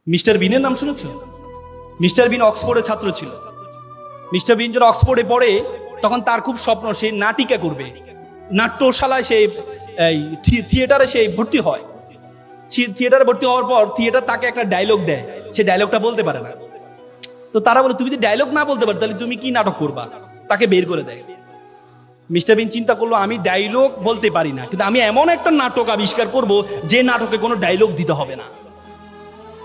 Mister বিনের নাম শুনেছ? Mister বিন অক্সফোর্ডের ছাত্র ছিল। মিস্টার বিন যখন অক্সফোর্ডে পড়ে তখন তার খুব স্বপ্ন সে নাটিকা করবে, নাট্যশালায় সে থিয়েটারে সে ভর্তি হয়। থিয়েটারে ভর্তি হওয়ার পর থিয়েটার তাকে একটা ডায়লগ দেয়, সে ডায়লগটা বলতে পারে না। তো তারা বলে তুমি যদি ডায়লগ না বলতে পারো তাহলে তুমি কি নাটক করবা, তাকে বের করে দেয়। মিস্টার বিন চিন্তা করলো আমি ডায়লগ বলতে পারি না, কিন্তু আমি এমন একটা নাটক আবিষ্কার করব যে নাটকে কোনো ডায়লগ দিতে হবে না।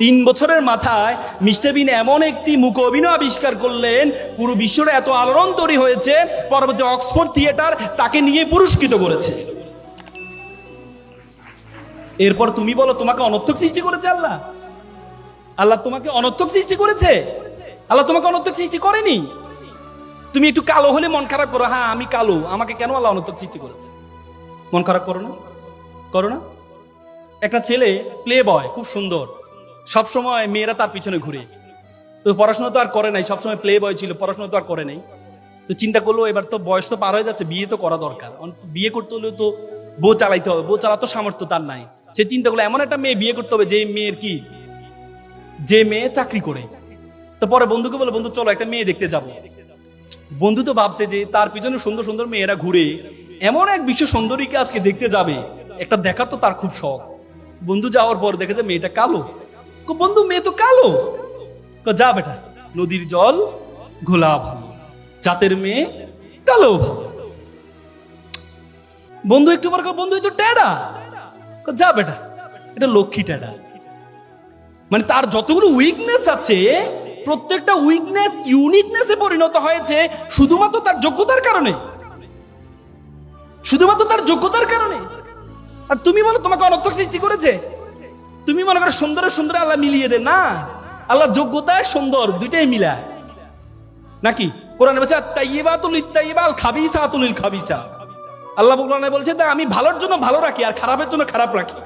3 বছরের মাথায় মিস্টার বিন এমন একটি মুখ অভিনয় আবিষ্কার করলেন, পুরো বিশ্বটা এত আলোড়ন তৈরি হয়েছে, পরবর্তী অক্সফোর্ড থিয়েটার তাকে নিয়ে পুরস্কৃত করেছে। এরপর তুমি বলো তোমাকে অনর্থক সৃষ্টি করেছে আল্লাহ? আল্লাহ তোমাকে অনর্থক সৃষ্টি করেছে? আল্লাহ তোমাকে অনর্থক সৃষ্টি করেনি। তুমি একটু কালো হলে মন খারাপ করো, হ্যাঁ আমি কালো, আমাকে কেন আল্লাহ অনর্থক সৃষ্টি করেছে? মন খারাপ করো না, করো না? একটা ছেলে প্লে বয়, খুব সুন্দর, সবসময় মেয়েরা তার পিছনে ঘুরে। তো পড়াশোনা তো আর করে নাই, সবসময় প্লে বয় ছিল, পড়াশোনা তো আর করে নাই। তো চিন্তা করলো এবার তো বয়স তো পার হয়ে যাচ্ছে, বিয়ে তো করা দরকার। বিয়ে করতে হলেও তো বউ চালাইতে হবে, বউ চালাতো সামর্থ্য তার নাই। সে চিন্তা করলো এমন একটা মেয়ে বিয়ে করতে হবে যে মেয়ের কি, যে মেয়ে চাকরি করে। তো পরে বন্ধুকে বলে বন্ধু চলো একটা মেয়ে দেখতে যাবো। বন্ধু তো ভাবছে যে তার পিছনে সুন্দর সুন্দর মেয়েরা ঘুরে, এমন এক বিশ্ব সুন্দরীকে আজকে দেখতে যাবে, একটা দেখার তো তার খুব শখ। বন্ধু যাওয়ার পর দেখে যে মেয়েটা কালো। বন্ধু মেয়ে তো কালো। যা বেটা, নদীর জল ঘোলা ভালো, জাতের মেয়ে কালো ভালো। বন্ধু একটু পর বন্ধু তো টেডা। যা বেটা, এটা লক্ষ্মী টেডা। মানে তার যতগুলো উইকনেস আছে, প্রত্যেকটা উইকনেস ইউনিকনেসে পরিণত হয়েছে শুধুমাত্র তার যোগ্যতার কারণে, শুধুমাত্র তার যোগ্যতার কারণে। আর তুমি বলো তোমাকে অনর্থক সৃষ্টি করেছে? তুমি মনে করো সুন্দরের সুন্দর আল্লাহ মিলিয়ে দেন না, আল্লাহ যোগ্যতায় সুন্দর দুইটাই মিলায় নাকি? কোরআনে বলছে আত-তাইয়্যিবাতুল লিত-তাইয়্যিবা আল-খাবিসাতুল লিল-খাবিসা। আল্লাহ কোরআনে বলছে আমি ভালোর জন্য ভালো রাখি আর খারাপের জন্য খারাপ রাখি।